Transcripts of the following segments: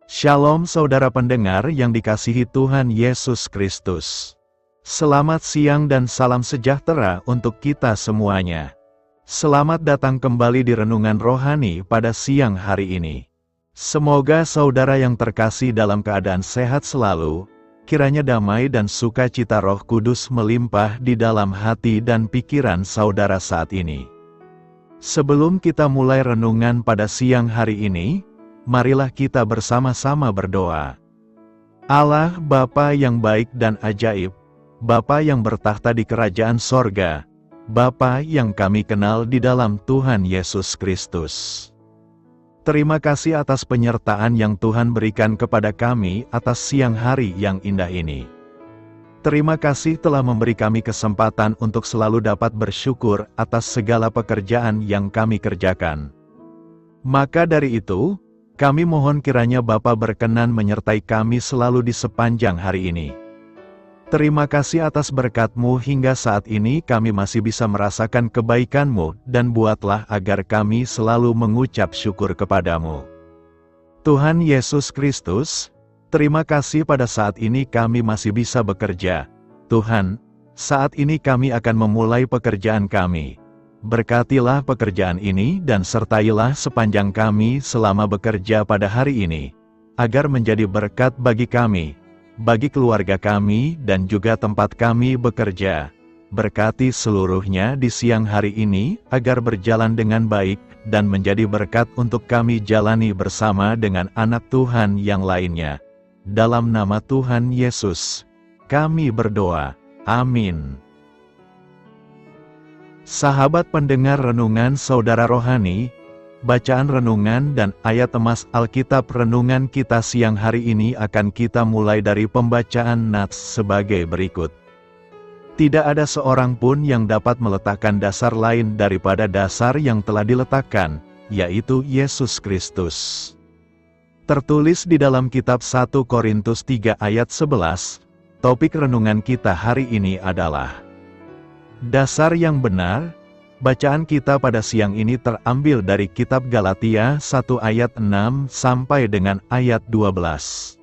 Shalom saudara pendengar yang dikasihi Tuhan Yesus Kristus. Selamat siang dan salam sejahtera untuk kita semuanya. Selamat datang kembali di Renungan Rohani pada siang hari ini. Semoga saudara yang terkasih dalam keadaan sehat selalu, kiranya damai dan sukacita Roh Kudus melimpah di dalam hati dan pikiran saudara saat ini. Sebelum kita mulai renungan pada siang hari ini, marilah kita bersama-sama berdoa. Allah Bapa yang baik dan ajaib, Bapa yang bertahta di kerajaan sorga, Bapa yang kami kenal di dalam Tuhan Yesus Kristus. Terima kasih atas penyertaan yang Tuhan berikan kepada kami atas siang hari yang indah ini. Terima kasih telah memberi kami kesempatan untuk selalu dapat bersyukur atas segala pekerjaan yang kami kerjakan. Maka dari itu, kami mohon kiranya Bapa berkenan menyertai kami selalu di sepanjang hari ini. Terima kasih atas berkat-Mu hingga saat ini kami masih bisa merasakan kebaikan-Mu dan buatlah agar kami selalu mengucap syukur kepada-Mu. Tuhan Yesus Kristus, terima kasih pada saat ini kami masih bisa bekerja. Tuhan, saat ini kami akan memulai pekerjaan kami. Berkatilah pekerjaan ini dan sertailah sepanjang kami selama bekerja pada hari ini, agar menjadi berkat bagi kami, bagi keluarga kami dan juga tempat kami bekerja. Berkati seluruhnya di siang hari ini, agar berjalan dengan baik dan menjadi berkat untuk kami jalani bersama dengan anak Tuhan yang lainnya. Dalam nama Tuhan Yesus, kami berdoa. Amin. Sahabat pendengar renungan saudara rohani, bacaan renungan dan ayat emas Alkitab renungan kita siang hari ini akan kita mulai dari pembacaan nats sebagai berikut. Tidak ada seorang pun yang dapat meletakkan dasar lain daripada dasar yang telah diletakkan, yaitu Yesus Kristus. Tertulis di dalam kitab 1 Korintus 3 ayat 11, topik renungan kita hari ini adalah dasar yang benar. Bacaan kita pada siang ini terambil dari kitab Galatia 1 ayat 6 sampai dengan ayat 12.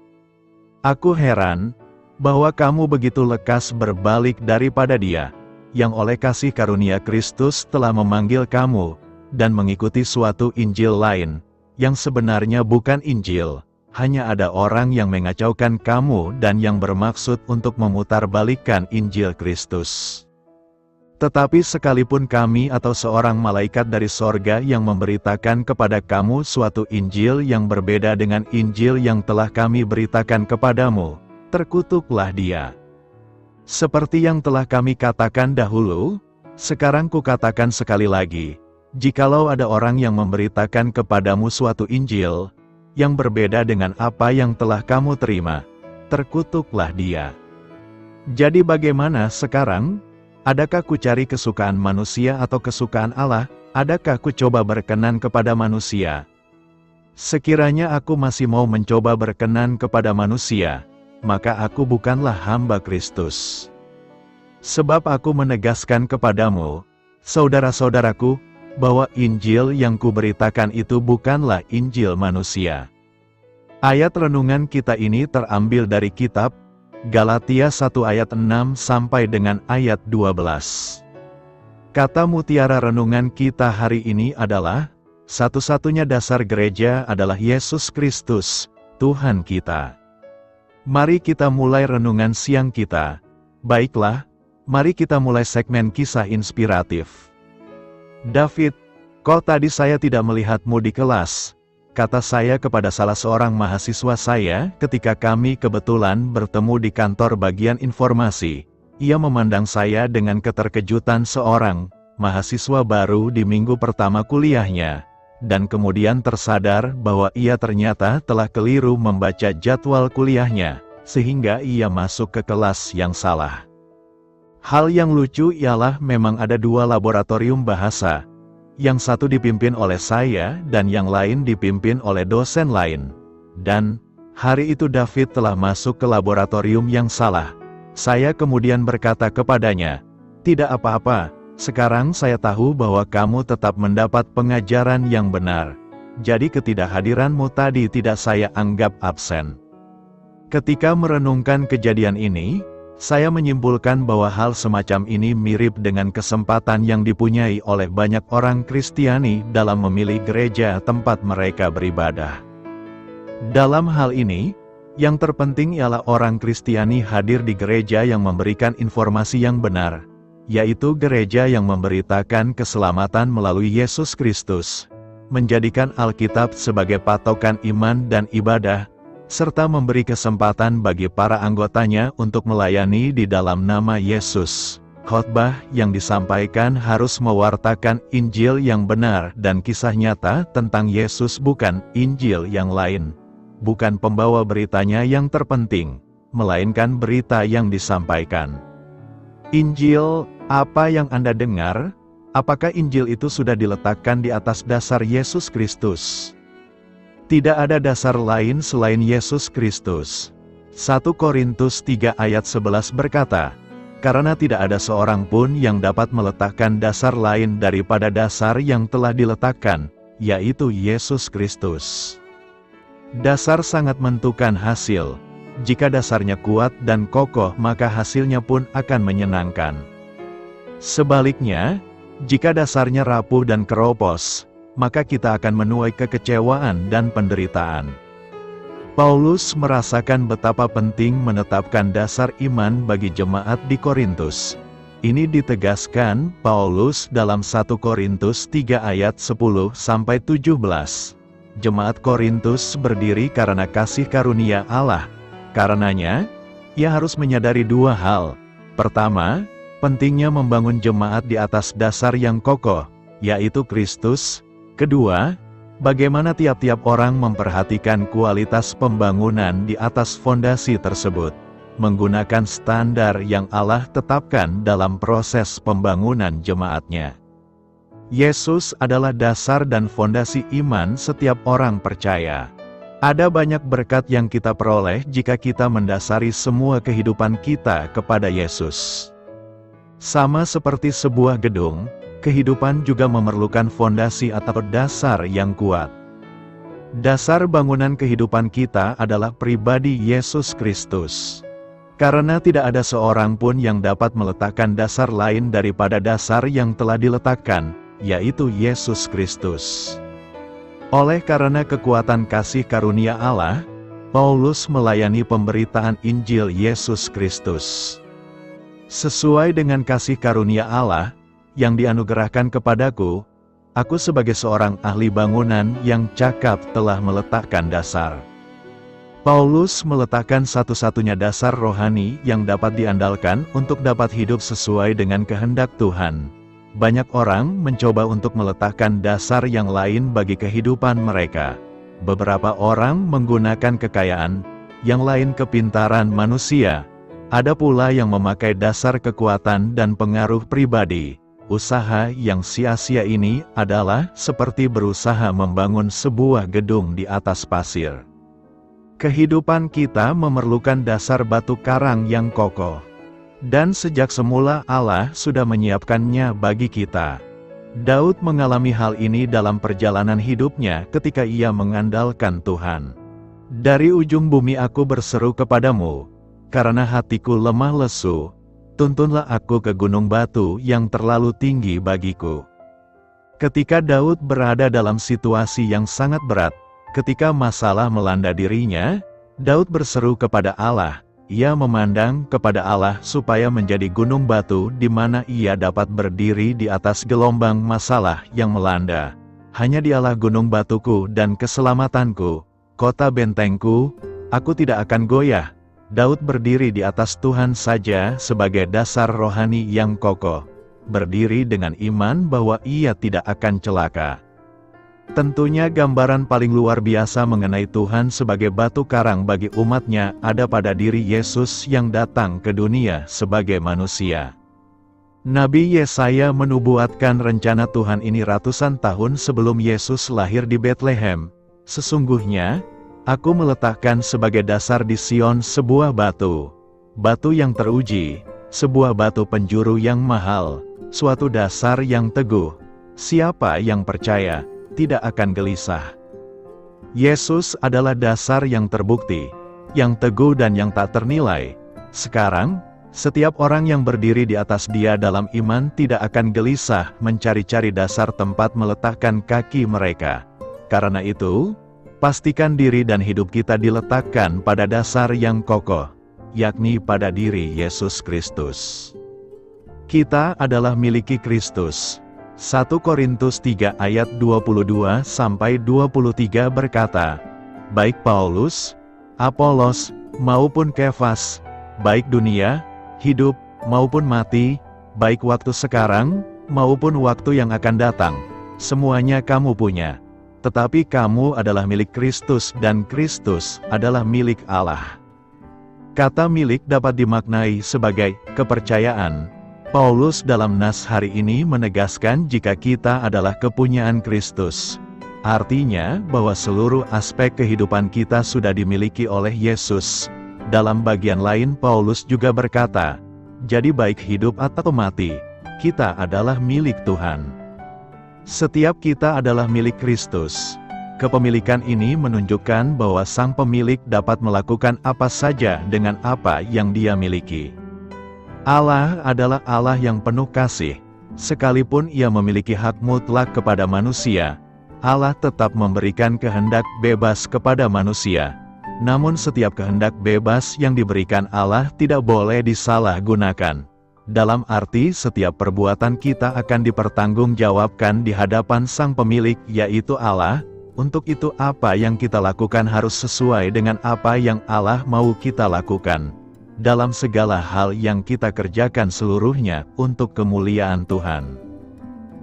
Aku heran bahwa kamu begitu lekas berbalik daripada Dia, yang oleh kasih karunia Kristus telah memanggil kamu, dan mengikuti suatu Injil lain, yang sebenarnya bukan Injil. Hanya ada orang yang mengacaukan kamu dan yang bermaksud untuk memutarbalikkan Injil Kristus. Tetapi sekalipun kami atau seorang malaikat dari sorga yang memberitakan kepada kamu suatu Injil yang berbeda dengan Injil yang telah kami beritakan kepadamu, terkutuklah dia. Seperti yang telah kami katakan dahulu, sekarang kukatakan sekali lagi, jikalau ada orang yang memberitakan kepadamu suatu Injil yang berbeda dengan apa yang telah kamu terima, terkutuklah dia. Jadi bagaimana sekarang? Adakah ku cari kesukaan manusia atau kesukaan Allah? Adakah ku coba berkenan kepada manusia? Sekiranya aku masih mau mencoba berkenan kepada manusia, maka aku bukanlah hamba Kristus. Sebab aku menegaskan kepadamu, saudara-saudaraku, bahwa Injil yang kuberitakan itu bukanlah Injil manusia. Ayat renungan kita ini terambil dari kitab Galatia 1 ayat 6 sampai dengan ayat 12. Kata mutiara renungan kita hari ini adalah, satu-satunya dasar gereja adalah Yesus Kristus, Tuhan kita. Mari kita mulai renungan siang kita. Baiklah, mari kita mulai segmen kisah inspiratif. David, kok tadi saya tidak melihatmu di kelas? Kata saya kepada salah seorang mahasiswa saya ketika kami kebetulan bertemu di kantor bagian informasi. Ia memandang saya dengan keterkejutan seorang mahasiswa baru di minggu pertama kuliahnya, dan kemudian tersadar bahwa ia ternyata telah keliru membaca jadwal kuliahnya, sehingga ia masuk ke kelas yang salah. Hal yang lucu ialah memang ada dua laboratorium bahasa. Yang satu dipimpin oleh saya dan yang lain dipimpin oleh dosen lain. Dan, hari itu David telah masuk ke laboratorium yang salah. Saya kemudian berkata kepadanya, "Tidak apa-apa, sekarang saya tahu bahwa kamu tetap mendapat pengajaran yang benar. jadi ketidakhadiranmu tadi tidak saya anggap absen. Ketika merenungkan kejadian ini, saya menyimpulkan bahwa hal semacam ini mirip dengan kesempatan yang dipunyai oleh banyak orang Kristiani dalam memilih gereja tempat mereka beribadah. Dalam hal ini, yang terpenting ialah orang Kristiani hadir di gereja yang memberikan informasi yang benar, yaitu gereja yang memberitakan keselamatan melalui Yesus Kristus, menjadikan Alkitab sebagai patokan iman dan ibadah, serta memberi kesempatan bagi para anggotanya untuk melayani di dalam nama Yesus. Khotbah yang disampaikan harus mewartakan Injil yang benar dan kisah nyata tentang Yesus, bukan Injil yang lain. Bukan pembawa beritanya yang terpenting, melainkan berita yang disampaikan. Injil, apa yang Anda dengar? Apakah Injil itu sudah diletakkan di atas dasar Yesus Kristus? Tidak ada dasar lain selain Yesus Kristus. 1 Korintus 3 ayat 11 berkata, "Karena tidak ada seorang pun yang dapat meletakkan dasar lain daripada dasar yang telah diletakkan, yaitu Yesus Kristus." Dasar sangat menentukan hasil. Jika dasarnya kuat dan kokoh, maka hasilnya pun akan menyenangkan. Sebaliknya, jika dasarnya rapuh dan keropos, maka kita akan menuai kekecewaan dan penderitaan. Paulus merasakan betapa penting menetapkan dasar iman bagi jemaat di Korintus. Ini ditegaskan Paulus dalam 1 Korintus 3 ayat 10-17. Jemaat Korintus berdiri karena kasih karunia Allah. Karenanya, ia harus menyadari dua hal. Pertama, pentingnya membangun jemaat di atas dasar yang kokoh, yaitu Kristus. Kedua, bagaimana tiap-tiap orang memperhatikan kualitas pembangunan di atas fondasi tersebut, menggunakan standar yang Allah tetapkan dalam proses pembangunan jemaatnya. Yesus adalah dasar dan fondasi iman setiap orang percaya. Ada banyak berkat yang kita peroleh jika kita mendasari semua kehidupan kita kepada Yesus. Sama seperti sebuah gedung, kehidupan juga memerlukan fondasi atau dasar yang kuat. Dasar bangunan kehidupan kita adalah pribadi Yesus Kristus. Karena tidak ada seorang pun yang dapat meletakkan dasar lain daripada dasar yang telah diletakkan, yaitu Yesus Kristus. Oleh karena kekuatan kasih karunia Allah, Paulus melayani pemberitaan Injil Yesus Kristus. Sesuai dengan kasih karunia Allah yang dianugerahkan kepadaku, aku sebagai seorang ahli bangunan yang cakap telah meletakkan dasar. Paulus meletakkan satu-satunya dasar rohani yang dapat diandalkan untuk dapat hidup sesuai dengan kehendak Tuhan. Banyak orang mencoba untuk meletakkan dasar yang lain bagi kehidupan mereka. Beberapa orang menggunakan kekayaan, yang lain kepintaran manusia. Ada pula yang memakai dasar kekuatan dan pengaruh pribadi. Usaha yang sia-sia ini adalah seperti berusaha membangun sebuah gedung di atas pasir. Kehidupan kita memerlukan dasar batu karang yang kokoh. Dan sejak semula Allah sudah menyiapkannya bagi kita. Daud mengalami hal ini dalam perjalanan hidupnya ketika ia mengandalkan Tuhan. Dari ujung bumi aku berseru kepadamu, karena hatiku lemah lesu, tuntunlah aku ke gunung batu yang terlalu tinggi bagiku. Ketika Daud berada dalam situasi yang sangat berat, ketika masalah melanda dirinya, Daud berseru kepada Allah. Ia memandang kepada Allah supaya menjadi gunung batu di mana ia dapat berdiri di atas gelombang masalah yang melanda. Hanya Dialah gunung batuku dan keselamatanku, kota bentengku, aku tidak akan goyah. Daud berdiri di atas Tuhan saja sebagai dasar rohani yang kokoh. Berdiri dengan iman bahwa ia tidak akan celaka. Tentunya gambaran paling luar biasa mengenai Tuhan sebagai batu karang bagi umatnya ada pada diri Yesus yang datang ke dunia sebagai manusia. Nabi Yesaya menubuatkan rencana Tuhan ini ratusan tahun sebelum Yesus lahir di Betlehem. Sesungguhnya, aku meletakkan sebagai dasar di Sion sebuah batu. Batu yang teruji, sebuah batu penjuru yang mahal, suatu dasar yang teguh. Siapa yang percaya tidak akan gelisah. Yesus adalah dasar yang terbukti, yang teguh dan yang tak ternilai. Sekarang, setiap orang yang berdiri di atas Dia dalam iman tidak akan gelisah mencari-cari dasar tempat meletakkan kaki mereka. Karena itu, pastikan diri dan hidup kita diletakkan pada dasar yang kokoh, yakni pada diri Yesus Kristus. Kita adalah miliki Kristus. 1 Korintus 3 ayat 22-23 berkata, baik Paulus, Apolos, maupun Kefas, baik dunia, hidup, maupun mati, baik waktu sekarang, maupun waktu yang akan datang, semuanya kamu punya. Tetapi kamu adalah milik Kristus dan Kristus adalah milik Allah. Kata milik dapat dimaknai sebagai kepercayaan. Paulus dalam nas hari ini menegaskan jika kita adalah kepunyaan Kristus. Artinya bahwa seluruh aspek kehidupan kita sudah dimiliki oleh Yesus. Dalam bagian lain Paulus juga berkata, jadi baik hidup atau mati, kita adalah milik Tuhan. Setiap kita adalah milik Kristus. Kepemilikan ini menunjukkan bahwa sang pemilik dapat melakukan apa saja dengan apa yang Dia miliki. Allah adalah Allah yang penuh kasih. Sekalipun Ia memiliki hak mutlak kepada manusia, Allah tetap memberikan kehendak bebas kepada manusia. Namun setiap kehendak bebas yang diberikan Allah tidak boleh disalahgunakan. Dalam arti setiap perbuatan kita akan dipertanggungjawabkan di hadapan Sang Pemilik, yaitu Allah. Untuk itu apa yang kita lakukan harus sesuai dengan apa yang Allah mau kita lakukan. Dalam segala hal yang kita kerjakan seluruhnya untuk kemuliaan Tuhan.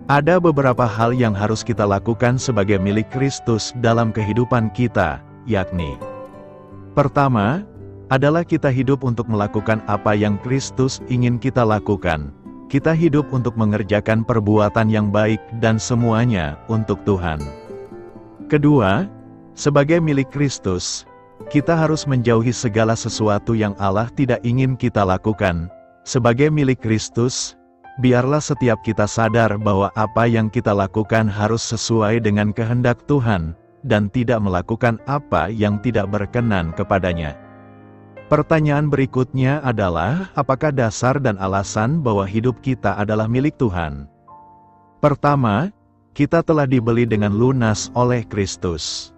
Ada beberapa hal yang harus kita lakukan sebagai milik Kristus dalam kehidupan kita, yakni: pertama, adalah kita hidup untuk melakukan apa yang Kristus ingin kita lakukan. Kita hidup untuk mengerjakan perbuatan yang baik dan semuanya untuk Tuhan. Kedua, sebagai milik Kristus, kita harus menjauhi segala sesuatu yang Allah tidak ingin kita lakukan. Sebagai milik Kristus, biarlah setiap kita sadar bahwa apa yang kita lakukan harus sesuai dengan kehendak Tuhan, dan tidak melakukan apa yang tidak berkenan kepadanya. Pertanyaan berikutnya adalah, apakah dasar dan alasan bahwa hidup kita adalah milik Tuhan? Pertama, kita telah dibeli dengan lunas oleh Kristus.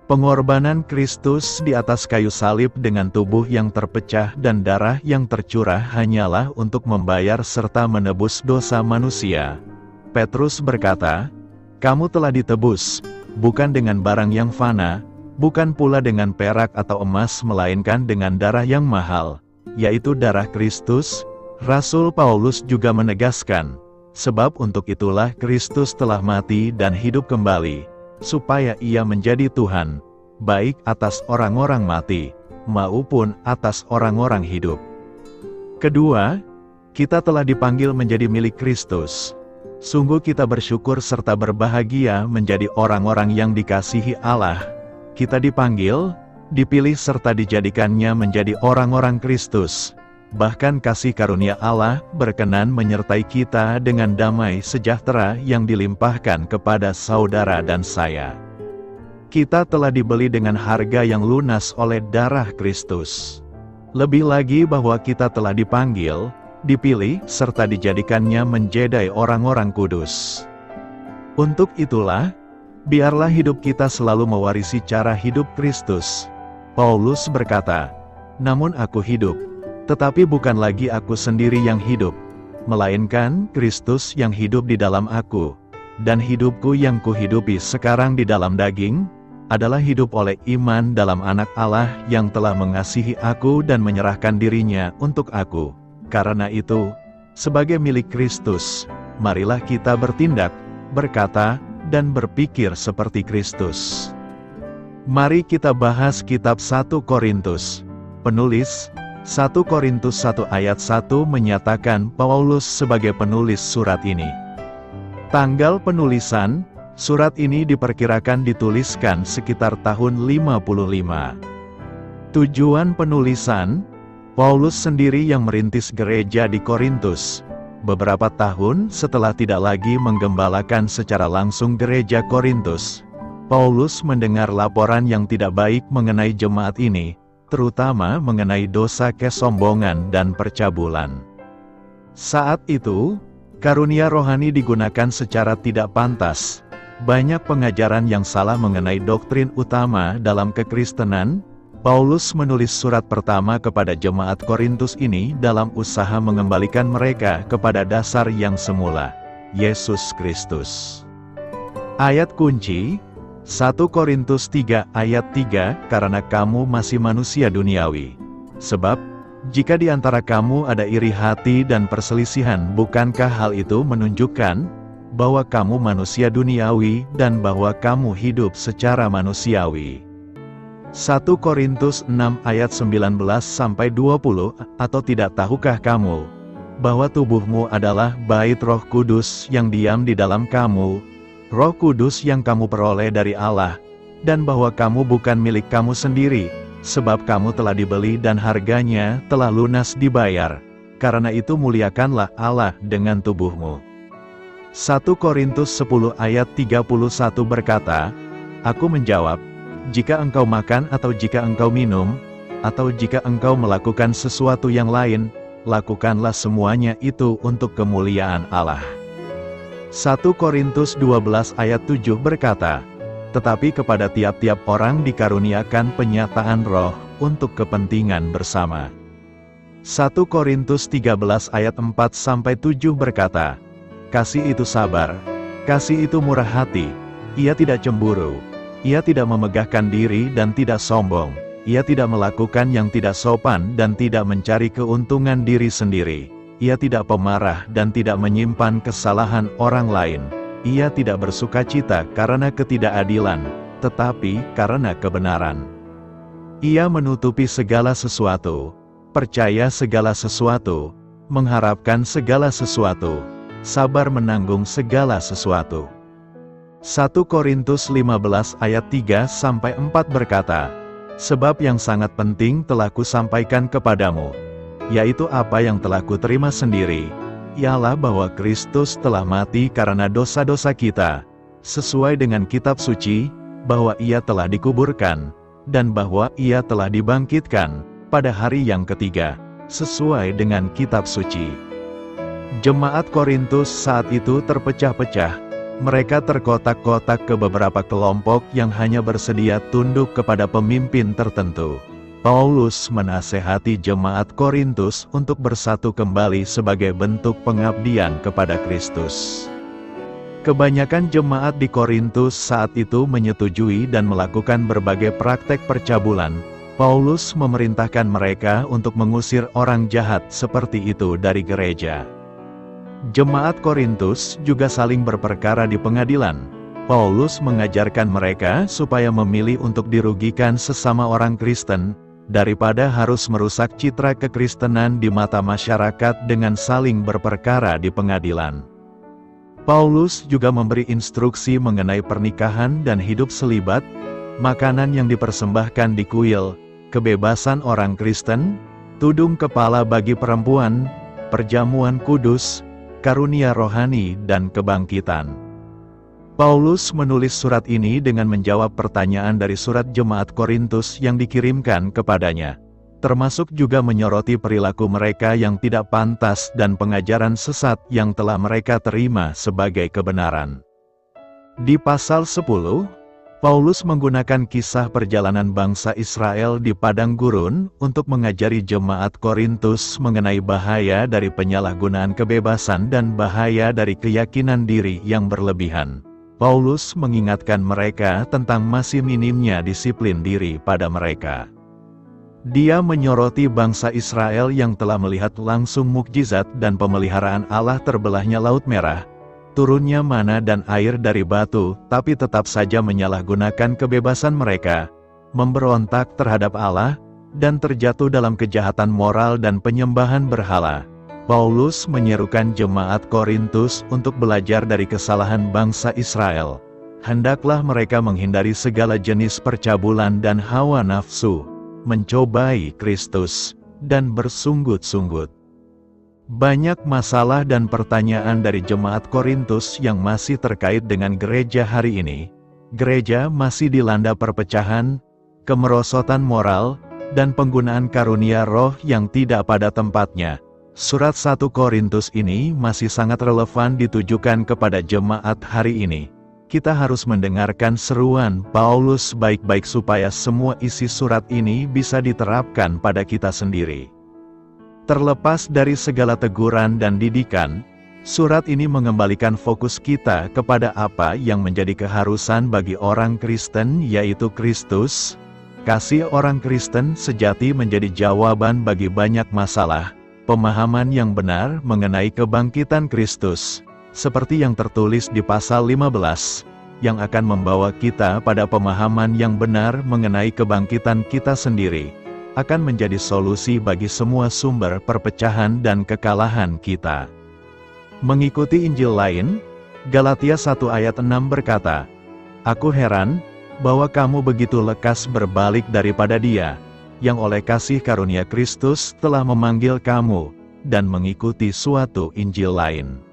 Pengorbanan Kristus di atas kayu salib dengan tubuh yang terpecah dan darah yang tercurah hanyalah untuk membayar serta menebus dosa manusia. Petrus berkata, "Kamu telah ditebus, bukan dengan barang yang fana, bukan pula dengan perak atau emas, melainkan dengan darah yang mahal, yaitu darah Kristus." Rasul Paulus juga menegaskan, "Sebab untuk itulah Kristus telah mati dan hidup kembali, supaya Ia menjadi Tuhan, baik atas orang-orang mati, maupun atas orang-orang hidup." Kedua, kita telah dipanggil menjadi milik Kristus. Sungguh kita bersyukur serta berbahagia menjadi orang-orang yang dikasihi Allah. Kita dipanggil, dipilih serta dijadikannya menjadi orang-orang Kristus. Bahkan kasih karunia Allah berkenan menyertai kita dengan damai sejahtera yang dilimpahkan kepada saudara dan saya. Kita telah dibeli dengan harga yang lunas oleh darah Kristus. Lebih lagi bahwa kita telah dipanggil, dipilih, serta dijadikannya menjadi orang-orang kudus. Untuk itulah, biarlah hidup kita selalu mewarisi cara hidup Kristus. Paulus berkata, "Namun aku hidup, tetapi bukan lagi aku sendiri yang hidup, melainkan Kristus yang hidup di dalam aku. Dan hidupku yang kuhidupi sekarang di dalam daging, adalah hidup oleh iman dalam Anak Allah yang telah mengasihi aku dan menyerahkan dirinya untuk aku. Karena itu, sebagai milik Kristus, marilah kita bertindak, berkata, dan berpikir seperti Kristus." Mari kita bahas kitab 1 Korintus. Penulis 1 Korintus 1 ayat 1 menyatakan Paulus sebagai penulis surat ini. Tanggal penulisan, surat ini diperkirakan dituliskan sekitar tahun 55. Tujuan penulisan, Paulus sendiri yang merintis gereja di Korintus. Beberapa tahun setelah tidak lagi menggembalakan secara langsung gereja Korintus, Paulus mendengar laporan yang tidak baik mengenai jemaat ini, terutama mengenai dosa kesombongan dan percabulan. Saat itu, karunia rohani digunakan secara tidak pantas. Banyak pengajaran yang salah mengenai doktrin utama dalam kekristenan. Paulus menulis surat pertama kepada jemaat Korintus ini dalam usaha mengembalikan mereka kepada dasar yang semula, Yesus Kristus. Ayat kunci, 1 Korintus 3 ayat 3, karena kamu masih manusia duniawi. Sebab, jika di antara kamu ada iri hati dan perselisihan, bukankah hal itu menunjukkan bahwa kamu manusia duniawi dan bahwa kamu hidup secara manusiawi? 1 Korintus 6 ayat 19-20, atau tidak tahukah kamu bahwa tubuhmu adalah bait Roh Kudus yang diam di dalam kamu, Roh Kudus yang kamu peroleh dari Allah, dan bahwa kamu bukan milik kamu sendiri, sebab kamu telah dibeli dan harganya telah lunas dibayar. Karena itu muliakanlah Allah dengan tubuhmu. 1 Korintus 10 ayat 31 berkata, Aku menjawab, jika engkau makan atau jika engkau minum, atau jika engkau melakukan sesuatu yang lain, lakukanlah semuanya itu untuk kemuliaan Allah. 1 Korintus 12 ayat 7 berkata, Tetapi kepada tiap-tiap orang dikaruniakan penyataan roh untuk kepentingan bersama. 1 Korintus 13 ayat 4-7 berkata, Kasih itu sabar, kasih itu murah hati, ia tidak cemburu, ia tidak memegahkan diri dan tidak sombong, ia tidak melakukan yang tidak sopan dan tidak mencari keuntungan diri sendiri, ia tidak pemarah dan tidak menyimpan kesalahan orang lain, ia tidak bersukacita karena ketidakadilan, tetapi karena kebenaran. Ia menutupi segala sesuatu, percaya segala sesuatu, mengharapkan segala sesuatu, sabar menanggung segala sesuatu. 1 Korintus 15 ayat 3-4 berkata, Sebab yang sangat penting telah kusampaikan kepadamu, yaitu apa yang telah kuterima sendiri, ialah bahwa Kristus telah mati karena dosa-dosa kita, sesuai dengan kitab suci, bahwa ia telah dikuburkan, dan bahwa ia telah dibangkitkan pada hari yang ketiga, sesuai dengan kitab suci. Jemaat Korintus saat itu terpecah-pecah. Mereka terkotak-kotak ke beberapa kelompok yang hanya bersedia tunduk kepada pemimpin tertentu. Paulus menasehati jemaat Korintus untuk bersatu kembali sebagai bentuk pengabdian kepada Kristus. Kebanyakan jemaat di Korintus saat itu menyetujui dan melakukan berbagai praktek percabulan. Paulus memerintahkan mereka untuk mengusir orang jahat seperti itu dari gereja. Jemaat Korintus juga saling berperkara di pengadilan. Paulus mengajarkan mereka supaya memilih untuk dirugikan sesama orang Kristen, daripada harus merusak citra kekristenan di mata masyarakat dengan saling berperkara di pengadilan. Paulus juga memberi instruksi mengenai pernikahan dan hidup selibat, makanan yang dipersembahkan di kuil, kebebasan orang Kristen, tudung kepala bagi perempuan, perjamuan kudus, karunia rohani dan kebangkitan. Paulus menulis surat ini dengan menjawab pertanyaan dari surat jemaat Korintus yang dikirimkan kepadanya, termasuk juga menyoroti perilaku mereka yang tidak pantas dan pengajaran sesat yang telah mereka terima sebagai kebenaran. Di pasal 10, Paulus menggunakan kisah perjalanan bangsa Israel di padang gurun untuk mengajari jemaat Korintus mengenai bahaya dari penyalahgunaan kebebasan dan bahaya dari keyakinan diri yang berlebihan. Paulus mengingatkan mereka tentang masih minimnya disiplin diri pada mereka. Dia menyoroti bangsa Israel yang telah melihat langsung mukjizat dan pemeliharaan Allah terbelahnya Laut Merah, turunnya mana dan air dari batu, tapi tetap saja menyalahgunakan kebebasan mereka, memberontak terhadap Allah, dan terjatuh dalam kejahatan moral dan penyembahan berhala. Paulus menyerukan jemaat Korintus untuk belajar dari kesalahan bangsa Israel. Hendaklah mereka menghindari segala jenis percabulan dan hawa nafsu, mencobai Kristus, dan bersunggut-sunggut. Banyak masalah dan pertanyaan dari jemaat Korintus yang masih terkait dengan gereja hari ini. gereja masih dilanda perpecahan, kemerosotan moral, dan penggunaan karunia roh yang tidak pada tempatnya. Surat 1 Korintus ini masih sangat relevan ditujukan kepada jemaat hari ini. Kita harus mendengarkan seruan Paulus baik-baik supaya semua isi surat ini bisa diterapkan pada kita sendiri. Terlepas dari segala teguran dan didikan, surat ini mengembalikan fokus kita kepada apa yang menjadi keharusan bagi orang Kristen, yaitu Kristus. Kasih orang Kristen sejati menjadi jawaban bagi banyak masalah. Pemahaman yang benar mengenai kebangkitan Kristus, seperti yang tertulis di pasal 15, yang akan membawa kita pada pemahaman yang benar mengenai kebangkitan kita sendiri, akan menjadi solusi bagi semua sumber perpecahan dan kekalahan kita. Mengikuti Injil lain, Galatia 1 ayat 6 berkata, "Aku heran bahwa kamu begitu lekas berbalik daripada Dia, yang oleh kasih karunia Kristus telah memanggil kamu, dan mengikuti suatu Injil lain."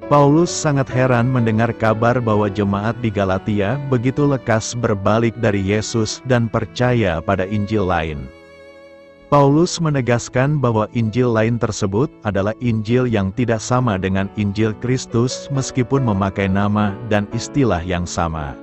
Paulus sangat heran mendengar kabar bahwa jemaat di Galatia begitu lekas berbalik dari Yesus dan percaya pada Injil lain. Paulus menegaskan bahwa Injil lain tersebut adalah Injil yang tidak sama dengan Injil Kristus meskipun memakai nama dan istilah yang sama.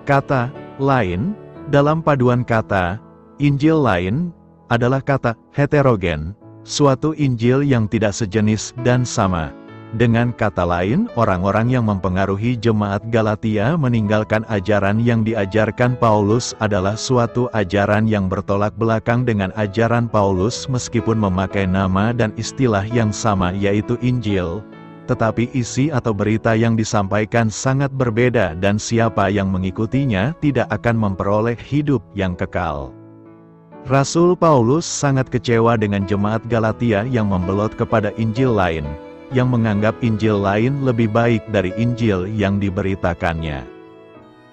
Kata "lain" dalam paduan kata Injil lain adalah kata heterogen, suatu Injil yang tidak sejenis dan sama. Dengan kata lain, orang-orang yang mempengaruhi jemaat Galatia meninggalkan ajaran yang diajarkan Paulus adalah suatu ajaran yang bertolak belakang dengan ajaran Paulus meskipun memakai nama dan istilah yang sama yaitu Injil. Tetapi isi atau berita yang disampaikan sangat berbeda dan siapa yang mengikutinya tidak akan memperoleh hidup yang kekal. Rasul Paulus sangat kecewa dengan jemaat Galatia yang membelot kepada Injil lain, yang menganggap Injil lain lebih baik dari Injil yang diberitakannya.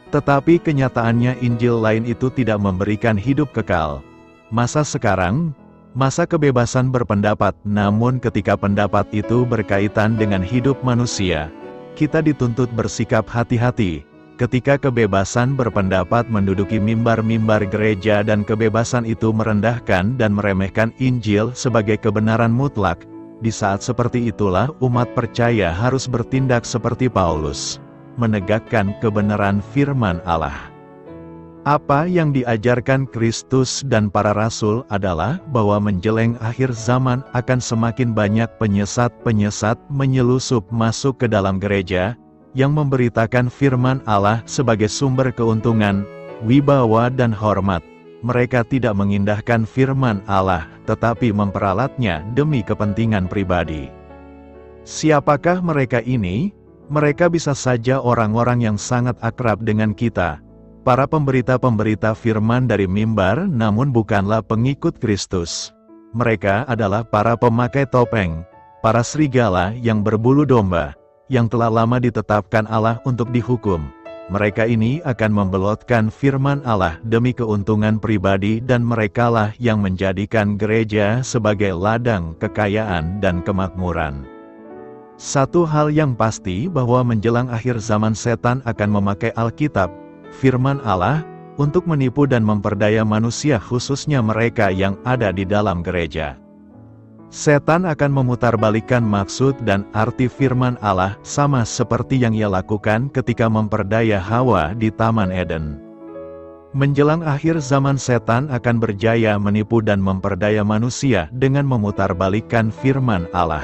Tetapi kenyataannya Injil lain itu tidak memberikan hidup kekal. Masa sekarang, masa kebebasan berpendapat, namun ketika pendapat itu berkaitan dengan hidup manusia, kita dituntut bersikap hati-hati. Ketika kebebasan berpendapat menduduki mimbar-mimbar gereja dan kebebasan itu merendahkan dan meremehkan Injil sebagai kebenaran mutlak, di saat seperti itulah umat percaya harus bertindak seperti Paulus, menegakkan kebenaran firman Allah. Apa yang diajarkan Kristus dan para rasul adalah bahwa menjeleng akhir zaman akan semakin banyak penyesat-penyesat menyelusup masuk ke dalam gereja, yang memberitakan firman Allah sebagai sumber keuntungan, wibawa dan hormat. Mereka tidak mengindahkan firman Allah, tetapi memperalatnya demi kepentingan pribadi. Siapakah mereka ini? Mereka bisa saja orang-orang yang sangat akrab dengan kita, para pemberita-pemberita firman dari mimbar, namun bukanlah pengikut Kristus. Mereka adalah para pemakai topeng, para serigala yang berbulu domba, yang telah lama ditetapkan Allah untuk dihukum. Mereka ini akan membelotkan firman Allah demi keuntungan pribadi dan merekalah yang menjadikan gereja sebagai ladang kekayaan dan kemakmuran. Satu hal yang pasti bahwa menjelang akhir zaman setan akan memakai Alkitab, firman Allah, untuk menipu dan memperdaya manusia khususnya mereka yang ada di dalam gereja. Setan akan memutarbalikkan maksud dan arti firman Allah sama seperti yang ia lakukan ketika memperdaya Hawa di Taman Eden. Menjelang akhir zaman setan akan berjaya menipu dan memperdaya manusia dengan memutarbalikkan firman Allah.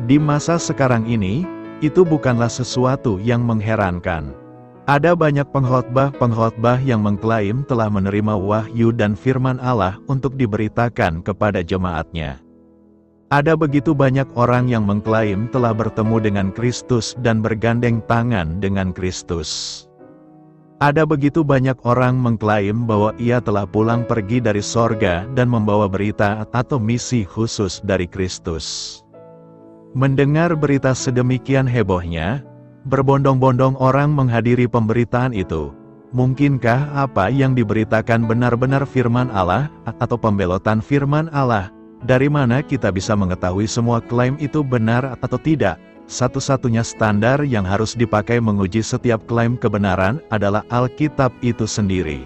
Di masa sekarang ini, itu bukanlah sesuatu yang mengherankan. Ada banyak pengkhotbah yang mengklaim telah menerima wahyu dan firman Allah untuk diberitakan kepada jemaatnya. Ada begitu banyak orang yang mengklaim telah bertemu dengan Kristus dan bergandeng tangan dengan Kristus. Ada begitu banyak orang mengklaim bahwa ia telah pulang pergi dari sorga dan membawa berita atau misi khusus dari Kristus. Mendengar berita sedemikian hebohnya, berbondong-bondong orang menghadiri pemberitaan itu. Mungkinkah apa yang diberitakan benar-benar firman Allah, atau pembelotan firman Allah? Dari mana kita bisa mengetahui semua klaim itu benar atau tidak? satu-satunya standar yang harus dipakai menguji setiap klaim kebenaran adalah Alkitab itu sendiri.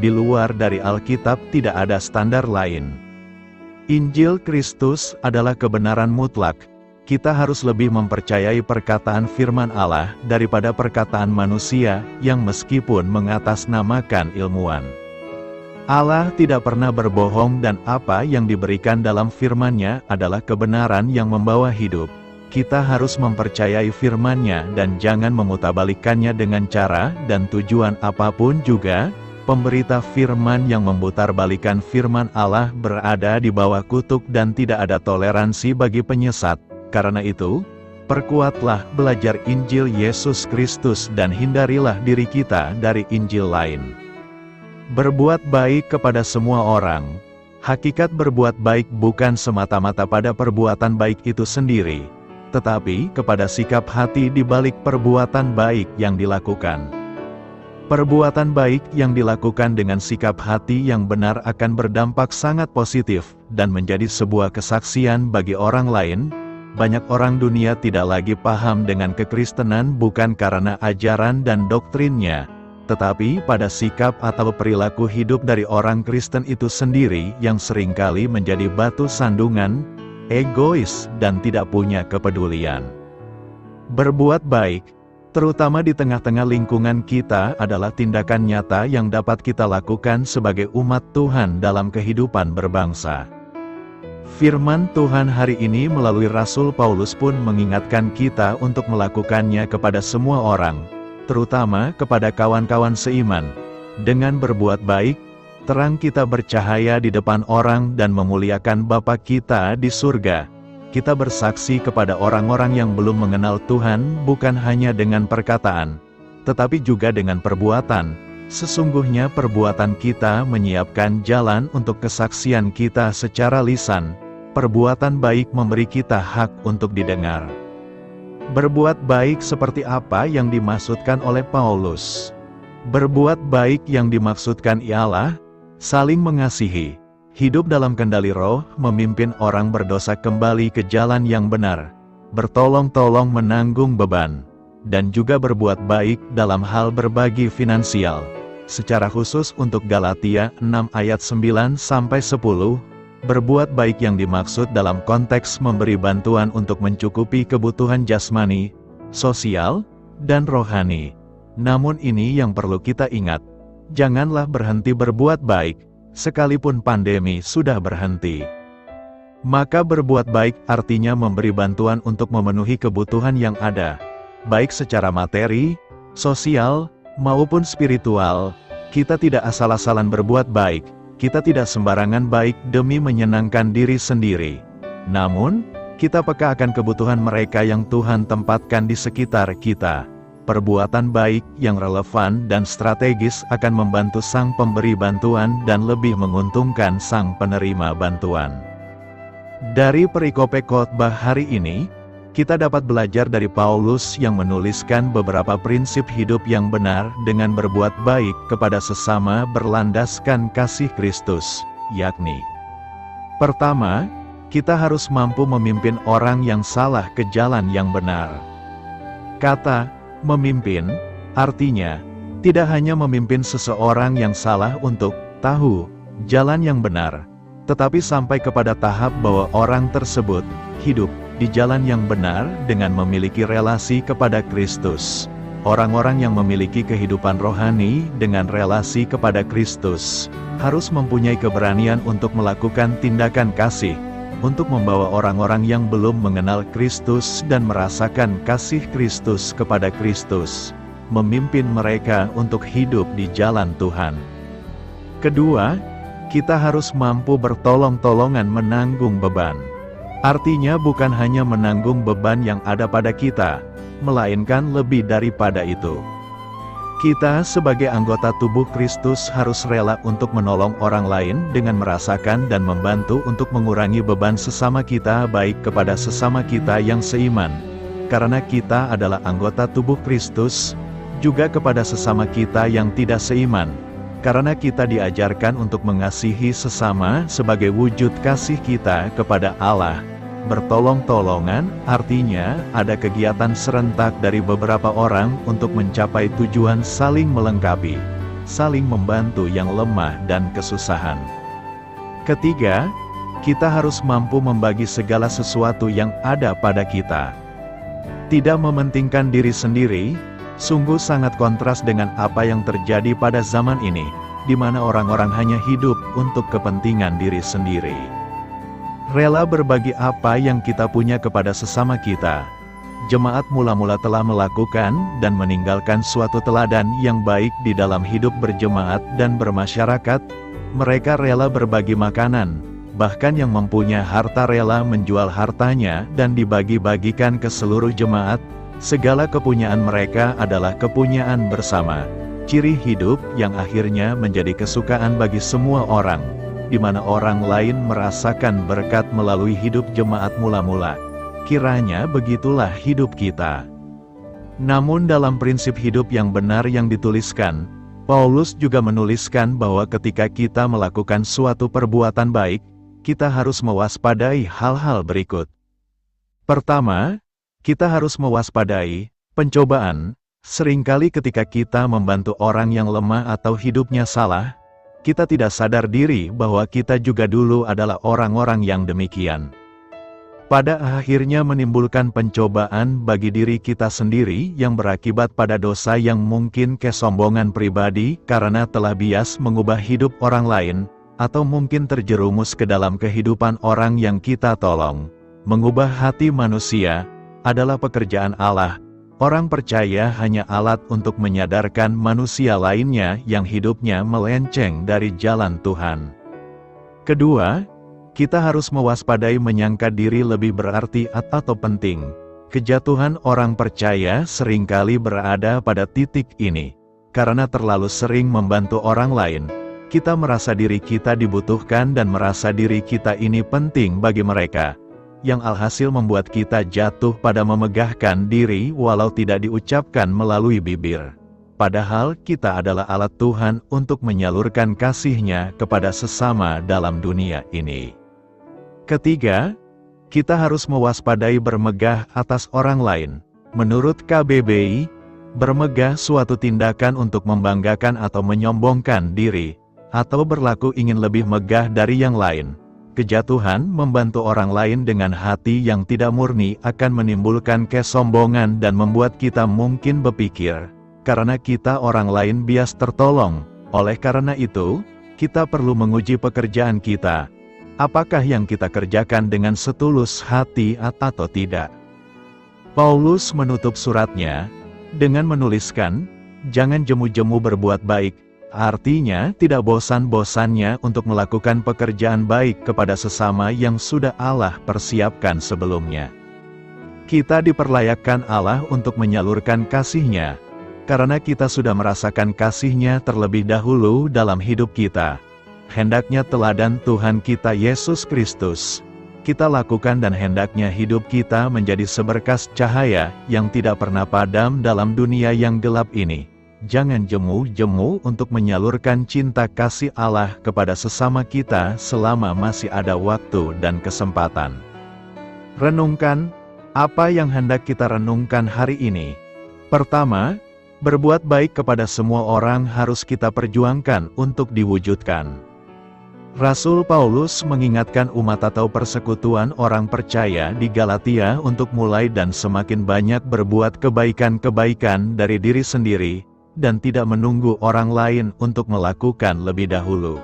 Di luar dari Alkitab tidak ada standar lain. Injil Kristus adalah kebenaran mutlak. Kita harus lebih mempercayai perkataan firman Allah daripada perkataan manusia yang meskipun mengatasnamakan ilmuwan. Allah tidak pernah berbohong dan apa yang diberikan dalam firman-Nya adalah kebenaran yang membawa hidup. Kita harus mempercayai firman-Nya dan jangan memutabalikkannya dengan cara dan tujuan apapun juga. Pemberita firman yang memutarbalikkan firman Allah berada di bawah kutuk dan tidak ada toleransi bagi penyesat. Karena itu, perkuatlah belajar Injil Yesus Kristus dan hindarilah diri kita dari Injil lain. Berbuat baik kepada semua orang. Hakikat berbuat baik bukan semata-mata pada perbuatan baik itu sendiri, tetapi kepada sikap hati di balik perbuatan baik yang dilakukan. Perbuatan baik yang dilakukan dengan sikap hati yang benar akan berdampak sangat positif dan menjadi sebuah kesaksian bagi orang lain. Banyak orang dunia tidak lagi paham dengan kekristenan bukan karena ajaran dan doktrinnya, tetapi pada sikap atau perilaku hidup dari orang Kristen itu sendiri yang seringkali menjadi batu sandungan, egois, dan tidak punya kepedulian. Berbuat baik, terutama di tengah-tengah lingkungan kita, adalah tindakan nyata yang dapat kita lakukan sebagai umat Tuhan dalam kehidupan berbangsa. Firman Tuhan hari ini melalui Rasul Paulus pun mengingatkan kita untuk melakukannya kepada semua orang, terutama kepada kawan-kawan seiman. Dengan berbuat baik, terang kita bercahaya di depan orang dan memuliakan Bapa kita di surga. Kita bersaksi kepada orang-orang yang belum mengenal Tuhan bukan hanya dengan perkataan, tetapi juga dengan perbuatan. Sesungguhnya perbuatan kita menyiapkan jalan untuk kesaksian kita secara lisan. Perbuatan baik memberi kita hak untuk didengar. Berbuat baik seperti apa yang dimaksudkan oleh Paulus? Berbuat baik yang dimaksudkan ialah saling mengasihi, hidup dalam kendali roh, memimpin orang berdosa kembali ke jalan yang benar, bertolong-tolong menanggung beban, dan juga berbuat baik dalam hal berbagi finansial. Secara khusus untuk Galatia 6 ayat 9-10, berbuat baik yang dimaksud dalam konteks memberi bantuan untuk mencukupi kebutuhan jasmani, sosial, dan rohani. Namun ini yang perlu kita ingat, janganlah berhenti berbuat baik, sekalipun pandemi sudah berhenti. Maka berbuat baik artinya memberi bantuan untuk memenuhi kebutuhan yang ada, baik secara materi, sosial, maupun spiritual. Kita tidak asal-asalan berbuat baik. Kita tidak sembarangan baik demi menyenangkan diri sendiri. Namun, kita peka akan kebutuhan mereka yang Tuhan tempatkan di sekitar kita. Perbuatan baik yang relevan dan strategis akan membantu sang pemberi bantuan dan lebih menguntungkan sang penerima bantuan. Dari perikope khotbah hari ini, kita dapat belajar dari Paulus yang menuliskan beberapa prinsip hidup yang benar dengan berbuat baik kepada sesama berlandaskan kasih Kristus, yakni: pertama, kita harus mampu memimpin orang yang salah ke jalan yang benar. Kata memimpin artinya tidak hanya memimpin seseorang yang salah untuk tahu jalan yang benar, tetapi sampai kepada tahap bahwa orang tersebut hidup di jalan yang benar dengan memiliki relasi kepada Kristus. Orang-orang yang memiliki kehidupan rohani dengan relasi kepada Kristus harus mempunyai keberanian untuk melakukan tindakan kasih, untuk membawa orang-orang yang belum mengenal Kristus dan merasakan kasih Kristus kepada Kristus, memimpin mereka untuk hidup di jalan Tuhan. Kedua, kita harus mampu bertolong-tolongan menanggung beban. Artinya bukan hanya menanggung beban yang ada pada kita, melainkan lebih daripada itu. Kita sebagai anggota tubuh Kristus harus rela untuk menolong orang lain dengan merasakan dan membantu untuk mengurangi beban sesama kita, baik kepada sesama kita yang seiman, karena kita adalah anggota tubuh Kristus, juga kepada sesama kita yang tidak seiman, karena kita diajarkan untuk mengasihi sesama sebagai wujud kasih kita kepada Allah. Bertolong-tolongan artinya ada kegiatan serentak dari beberapa orang untuk mencapai tujuan saling melengkapi, saling membantu yang lemah dan kesusahan. Ketiga, kita harus mampu membagi segala sesuatu yang ada pada kita. Tidak mementingkan diri sendiri, sungguh sangat kontras dengan apa yang terjadi pada zaman ini, di mana orang-orang hanya hidup untuk kepentingan diri sendiri. Rela berbagi apa yang kita punya kepada sesama kita. Jemaat mula-mula telah melakukan dan meninggalkan suatu teladan yang baik di dalam hidup berjemaat dan bermasyarakat. Mereka rela berbagi makanan, bahkan yang mempunyai harta rela menjual hartanya dan dibagi-bagikan ke seluruh jemaat. Segala kepunyaan mereka adalah kepunyaan bersama. Ciri hidup yang akhirnya menjadi kesukaan bagi semua orang, di mana orang lain merasakan berkat melalui hidup jemaat mula-mula. Kiranya begitulah hidup kita. Namun dalam prinsip hidup yang benar yang dituliskan, Paulus juga menuliskan bahwa ketika kita melakukan suatu perbuatan baik, kita harus mewaspadai hal-hal berikut. Pertama, kita harus mewaspadai pencobaan. Seringkali ketika kita membantu orang yang lemah atau hidupnya salah, kita tidak sadar diri bahwa kita juga dulu adalah orang-orang yang demikian. Pada akhirnya menimbulkan pencobaan bagi diri kita sendiri yang berakibat pada dosa yang mungkin kesombongan pribadi karena telah bias mengubah hidup orang lain, atau mungkin terjerumus ke dalam kehidupan orang yang kita tolong. Mengubah hati manusia adalah pekerjaan Allah. Orang percaya hanya alat untuk menyadarkan manusia lainnya yang hidupnya melenceng dari jalan Tuhan. Kedua, kita harus mewaspadai menyangka diri lebih berarti atau penting. Kejatuhan orang percaya seringkali berada pada titik ini. Karena terlalu sering membantu orang lain, kita merasa diri kita dibutuhkan dan merasa diri kita ini penting bagi mereka, yang alhasil membuat kita jatuh pada memegahkan diri walau tidak diucapkan melalui bibir. Padahal kita adalah alat Tuhan untuk menyalurkan kasih-Nya kepada sesama dalam dunia ini. Ketiga, kita harus mewaspadai bermegah atas orang lain. Menurut KBBI, bermegah suatu tindakan untuk membanggakan atau menyombongkan diri, atau berlaku ingin lebih megah dari yang lain. Kejatuhan membantu orang lain dengan hati yang tidak murni akan menimbulkan kesombongan dan membuat kita mungkin berpikir, karena kita orang lain bias tertolong. Oleh karena itu, kita perlu menguji pekerjaan kita. Apakah yang kita kerjakan dengan setulus hati atau tidak? Paulus menutup suratnya dengan menuliskan, jangan jemu-jemu berbuat baik. Artinya, tidak bosan-bosannya untuk melakukan pekerjaan baik kepada sesama yang sudah Allah persiapkan sebelumnya. Kita diperlayakkan Allah untuk menyalurkan kasih-Nya, karena kita sudah merasakan kasih-Nya terlebih dahulu dalam hidup kita. Hendaknya teladan Tuhan kita Yesus Kristus kita lakukan dan hendaknya hidup kita menjadi seberkas cahaya yang tidak pernah padam dalam dunia yang gelap ini. Jangan jemu-jemu untuk menyalurkan cinta kasih Allah kepada sesama kita selama masih ada waktu dan kesempatan. Renungkan, apa yang hendak kita renungkan hari ini? Pertama, berbuat baik kepada semua orang harus kita perjuangkan untuk diwujudkan. Rasul Paulus mengingatkan umat atau persekutuan orang percaya di Galatia untuk mulai dan semakin banyak berbuat kebaikan-kebaikan dari diri sendiri, dan tidak menunggu orang lain untuk melakukan lebih dahulu.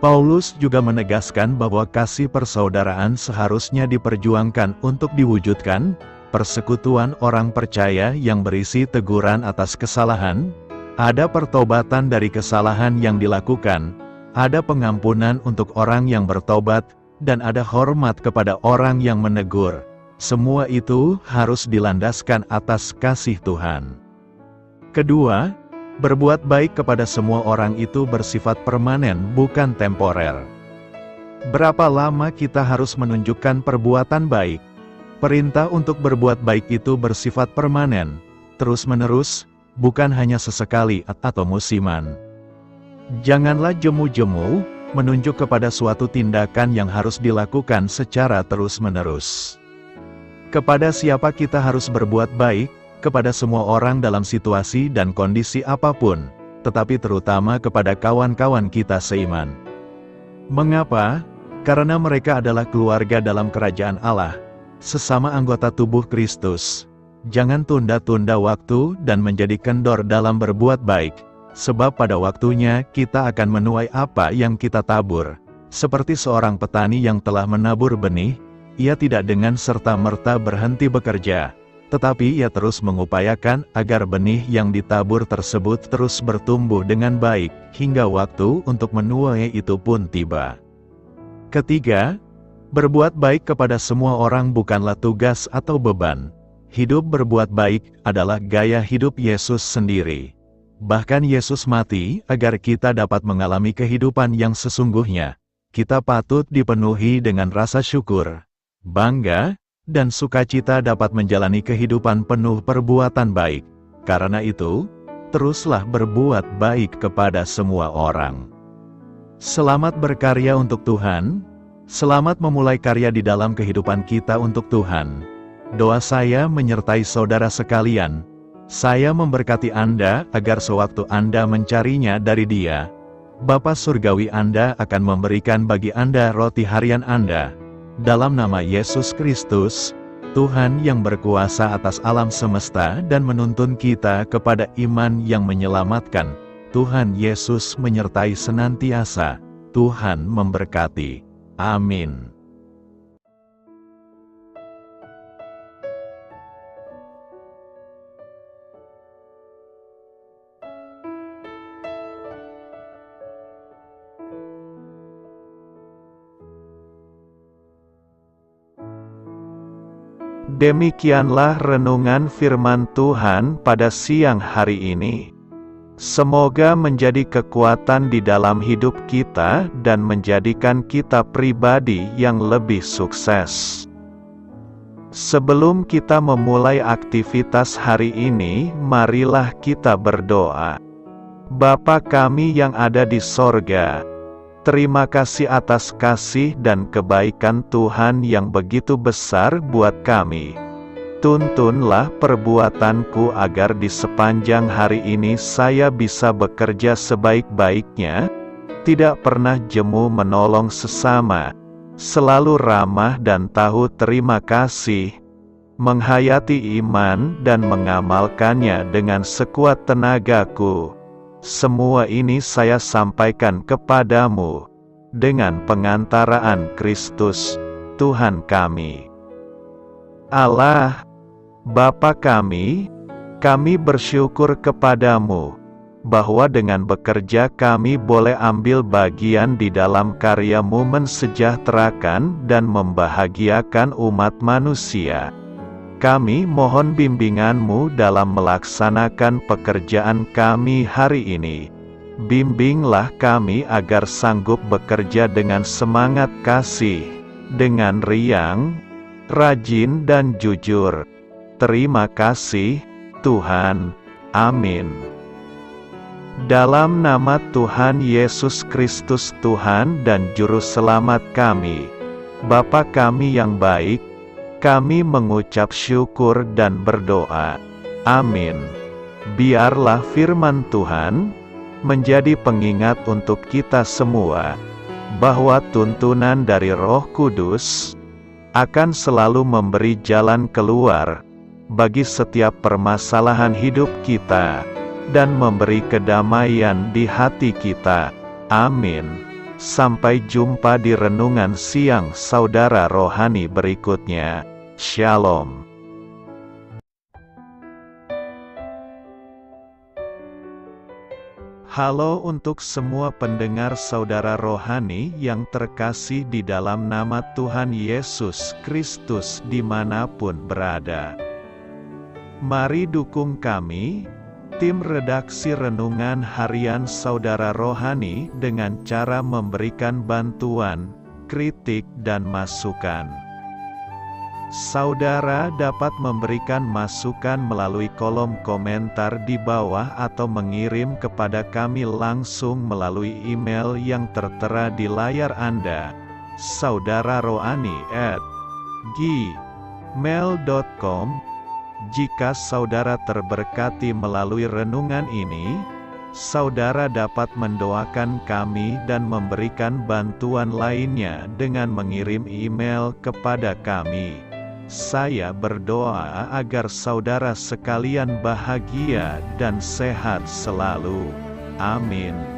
Paulus juga menegaskan bahwa kasih persaudaraan seharusnya diperjuangkan untuk diwujudkan. Persekutuan orang percaya yang berisi teguran atas kesalahan, ada pertobatan dari kesalahan yang dilakukan, ada pengampunan untuk orang yang bertobat, dan ada hormat kepada orang yang menegur. Semua itu harus dilandaskan atas kasih Tuhan. Kedua, berbuat baik kepada semua orang itu bersifat permanen, bukan temporer. Berapa lama kita harus menunjukkan perbuatan baik? Perintah untuk berbuat baik itu bersifat permanen, terus-menerus, bukan hanya sesekali atau musiman. Janganlah jemu-jemu, menunjuk kepada suatu tindakan yang harus dilakukan secara terus-menerus. Kepada siapa kita harus berbuat baik? Kepada semua orang dalam situasi dan kondisi apapun, tetapi terutama kepada kawan-kawan kita seiman. Mengapa? Karena mereka adalah keluarga dalam kerajaan Allah, sesama anggota tubuh Kristus. Jangan tunda-tunda waktu dan menjadi kendor dalam berbuat baik, sebab pada waktunya kita akan menuai apa yang kita tabur. Seperti seorang petani yang telah menabur benih, ia tidak dengan serta-merta berhenti bekerja, tetapi ia terus mengupayakan agar benih yang ditabur tersebut terus bertumbuh dengan baik, hingga waktu untuk menuai itu pun tiba. Ketiga, berbuat baik kepada semua orang bukanlah tugas atau beban. Hidup berbuat baik adalah gaya hidup Yesus sendiri. Bahkan Yesus mati agar kita dapat mengalami kehidupan yang sesungguhnya. Kita patut dipenuhi dengan rasa syukur, bangga, dan sukacita dapat menjalani kehidupan penuh perbuatan baik. Karena itu, teruslah berbuat baik kepada semua orang. Selamat berkarya untuk Tuhan. Selamat memulai karya di dalam kehidupan kita untuk Tuhan. Doa saya menyertai saudara sekalian. Saya memberkati Anda agar sewaktu Anda mencarinya dari Dia, Bapa Surgawi Anda akan memberikan bagi Anda roti harian Anda. Dalam nama Yesus Kristus, Tuhan yang berkuasa atas alam semesta dan menuntun kita kepada iman yang menyelamatkan, Tuhan Yesus menyertai senantiasa. Tuhan memberkati. Amin. Demikianlah renungan firman Tuhan pada siang hari ini. Semoga menjadi kekuatan di dalam hidup kita dan menjadikan kita pribadi yang lebih sukses. Sebelum kita memulai aktivitas hari ini, marilah kita berdoa. Bapa kami yang ada di sorga, terima kasih atas kasih dan kebaikan Tuhan yang begitu besar buat kami. Tuntunlah perbuatanku agar di sepanjang hari ini saya bisa bekerja sebaik-baiknya, tidak pernah jemu menolong sesama, selalu ramah dan tahu terima kasih, menghayati iman dan mengamalkannya dengan sekuat tenagaku. Semua ini saya sampaikan kepadamu, dengan pengantaraan Kristus, Tuhan kami. Allah, Bapa kami bersyukur kepadamu, bahwa dengan bekerja kami boleh ambil bagian di dalam karya-Mu mensejahterakan dan membahagiakan umat manusia. Kami mohon bimbingan-Mu dalam melaksanakan pekerjaan kami hari ini. Bimbinglah kami agar sanggup bekerja dengan semangat kasih, dengan riang, rajin dan jujur. Terima kasih, Tuhan. Amin. Dalam nama Tuhan Yesus Kristus Tuhan dan Juru Selamat kami, Bapa kami yang baik, kami mengucap syukur dan berdoa. Amin. Biarlah firman Tuhan menjadi pengingat untuk kita semua, bahwa tuntunan dari Roh Kudus akan selalu memberi jalan keluar bagi setiap permasalahan hidup kita, dan memberi kedamaian di hati kita. Amin. Sampai jumpa di renungan siang saudara rohani berikutnya. Shalom. Halo untuk semua pendengar saudara rohani yang terkasih di dalam nama Tuhan Yesus Kristus dimanapun berada. Mari dukung kami, tim redaksi Renungan Harian Saudara Rohani, dengan cara memberikan bantuan, kritik dan masukan. Saudara dapat memberikan masukan melalui kolom komentar di bawah atau mengirim kepada kami langsung melalui email yang tertera di layar Anda. saudararohani@gmail.com. Jika saudara terberkati melalui renungan ini, saudara dapat mendoakan kami dan memberikan bantuan lainnya dengan mengirim email kepada kami. Saya berdoa agar saudara sekalian bahagia dan sehat selalu. Amin.